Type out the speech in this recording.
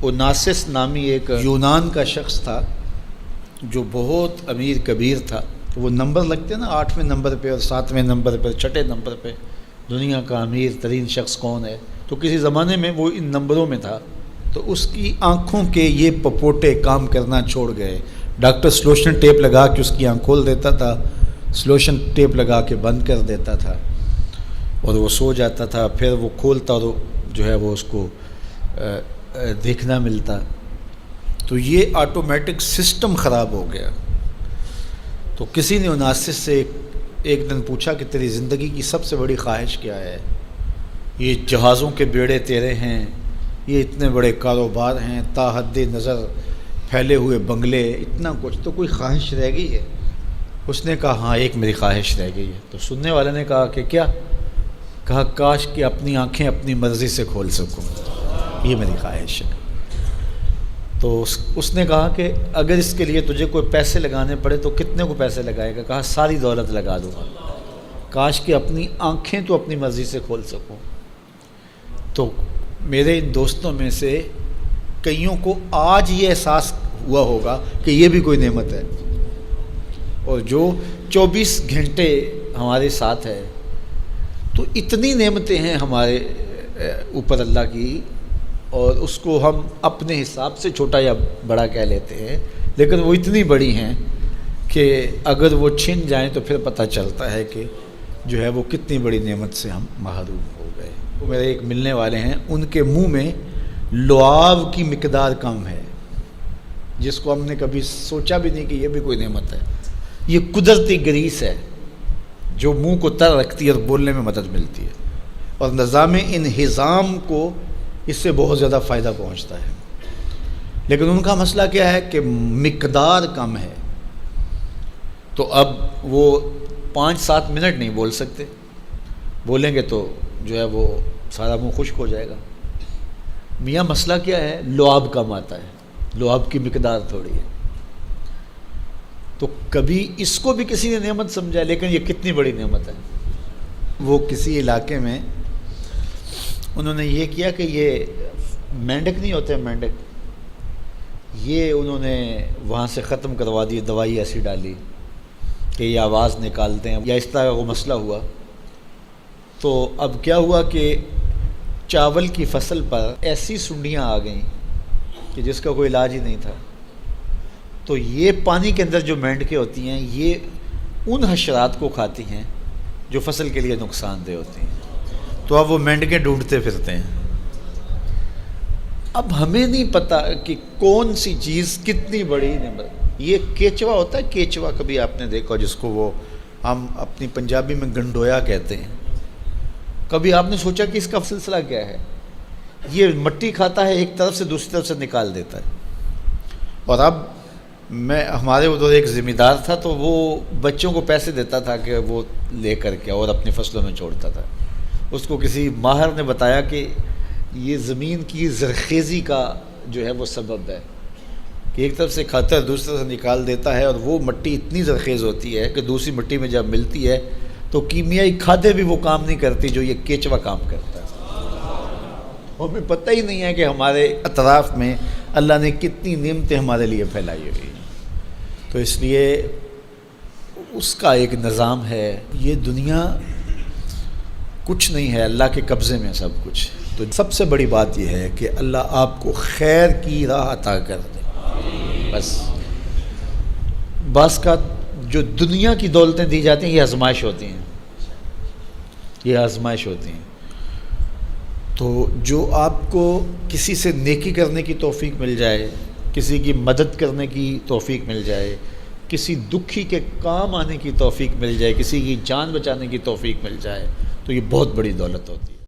اوناسس نامی ایک یونان کا شخص تھا جو بہت امیر کبیر تھا. وہ نمبر لگتے ہیں نا، 8ویں نمبر پہ اور 7ویں نمبر پہ، 6 نمبر پہ دنیا کا امیر ترین شخص کون ہے. تو کسی زمانے میں وہ ان نمبروں میں تھا. تو اس کی آنکھوں کے یہ پپوٹے کام کرنا چھوڑ گئے. ڈاکٹر سلوشن ٹیپ لگا کے اس کی آنکھ کھول دیتا تھا، سلوشن ٹیپ لگا کے بند کر دیتا تھا اور وہ سو جاتا تھا. پھر وہ کھولتا اور جو ہے وہ اس کو دیکھنا ملتا. تو یہ آٹومیٹک سسٹم خراب ہو گیا. تو کسی نے اوناسس سے ایک دن پوچھا کہ تیری زندگی کی سب سے بڑی خواہش کیا ہے؟ یہ جہازوں کے بیڑے تیرے ہیں، یہ اتنے بڑے کاروبار ہیں، تا حد نظر پھیلے ہوئے بنگلے، اتنا کچھ، تو کوئی خواہش رہ گئی ہے؟ اس نے کہا ہاں، ایک میری خواہش رہ گئی ہے. تو سننے والے نے کہا کہ کیا؟ کہا کاش کہ اپنی آنکھیں اپنی مرضی سے کھول سکوں، یہ میری خواہش ہے. تو اس نے کہا کہ اگر اس کے لیے تجھے کوئی پیسے لگانے پڑے تو کتنے کو پیسے لگائے گا؟ کہا ساری دولت لگا دوں گا. کاش کہ اپنی آنکھیں تو اپنی مرضی سے کھول سکوں. تو میرے ان دوستوں میں سے کئیوں کو آج یہ احساس ہوا ہوگا کہ یہ بھی کوئی نعمت ہے. اور جو 24 گھنٹے ہمارے ساتھ ہے، تو اتنی نعمتیں ہیں ہمارے اوپر اللہ کی، اور اس کو ہم اپنے حساب سے چھوٹا یا بڑا کہہ لیتے ہیں، لیکن وہ اتنی بڑی ہیں کہ اگر وہ چھن جائیں تو پھر پتہ چلتا ہے کہ جو ہے وہ کتنی بڑی نعمت سے ہم محروم ہو گئے. وہ میرے ایک ملنے والے ہیں، ان کے منہ میں لعاب کی مقدار کم ہے، جس کو ہم نے کبھی سوچا بھی نہیں کہ یہ بھی کوئی نعمت ہے. یہ قدرتی گریس ہے جو منہ کو تر رکھتی ہے اور بولنے میں مدد ملتی ہے، اور نظام انہضام کو اس سے بہت زیادہ فائدہ پہنچتا ہے. لیکن ان کا مسئلہ کیا ہے کہ مقدار کم ہے. تو اب وہ 5-7 منٹ نہیں بول سکتے، بولیں گے تو جو ہے وہ سارا منہ خشک ہو جائے گا. میاں مسئلہ کیا ہے؟ لعاب کم آتا ہے، لعاب کی مقدار تھوڑی ہے. تو کبھی اس کو بھی کسی نے نعمت سمجھا، لیکن یہ کتنی بڑی نعمت ہے. وہ کسی علاقے میں انہوں نے یہ کیا کہ یہ مینڈک نہیں ہوتے، مینڈک، یہ انہوں نے وہاں سے ختم کروا دی، دوائی ایسی ڈالی کہ یہ آواز نکالتے ہیں یا اس طرح کا وہ مسئلہ ہوا. تو اب کیا ہوا کہ چاول کی فصل پر ایسی سنڈیاں آ گئیں کہ جس کا کوئی علاج ہی نہیں تھا. تو یہ پانی کے اندر جو مینڈکیں ہوتی ہیں، یہ ان حشرات کو کھاتی ہیں جو فصل کے لیے نقصان دہ ہوتی ہیں. تو اب وہ مینڈکیں ڈھونڈتے پھرتے ہیں. اب ہمیں نہیں پتہ کہ کون سی چیز کتنی بڑی نعمت. یہ کیچوا ہوتا ہے، کیچوا کبھی آپ نے دیکھا جس کو وہ ہم اپنی پنجابی میں گنڈویا کہتے ہیں. کبھی آپ نے سوچا کہ اس کا سلسلہ کیا ہے؟ یہ مٹی کھاتا ہے، ایک طرف سے دوسری طرف سے نکال دیتا ہے. اور اب ہمارے ادھر ایک ذمہ دار تھا، تو وہ بچوں کو پیسے دیتا تھا کہ وہ لے کر کے اور اپنی فصلوں میں چھوڑتا تھا. اس کو کسی ماہر نے بتایا کہ یہ زمین کی زرخیزی کا جو ہے وہ سبب ہے کہ ایک طرف سے کھاتا ہے دوسری طرف سے نکال دیتا ہے، اور وہ مٹی اتنی زرخیز ہوتی ہے کہ دوسری مٹی میں جب ملتی ہے تو کیمیائی کھادیں بھی وہ کام نہیں کرتی جو یہ کیچوا کام کرتا ہے. ہمیں پتہ ہی نہیں ہے کہ ہمارے اطراف میں اللہ نے کتنی نعمتیں ہمارے لیے پھیلائی ہوئی ہیں. تو اس لیے اس کا ایک نظام ہے. یہ دنیا کچھ نہیں ہے، اللہ کے قبضے میں سب کچھ. تو سب سے بڑی بات یہ ہے کہ اللہ آپ کو خیر کی راہ عطا کر دے. بس بعض کا جو دنیا کی دولتیں دی جاتی ہیں، یہ آزمائش ہوتی ہیں، یہ آزمائش ہوتی ہیں. تو جو آپ کو کسی سے نیکی کرنے کی توفیق مل جائے، کسی کی مدد کرنے کی توفیق مل جائے، کسی دکھی کے کام آنے کی توفیق مل جائے، کسی کی جان بچانے کی توفیق مل جائے، تو یہ بہت بڑی دولت ہوتی ہے.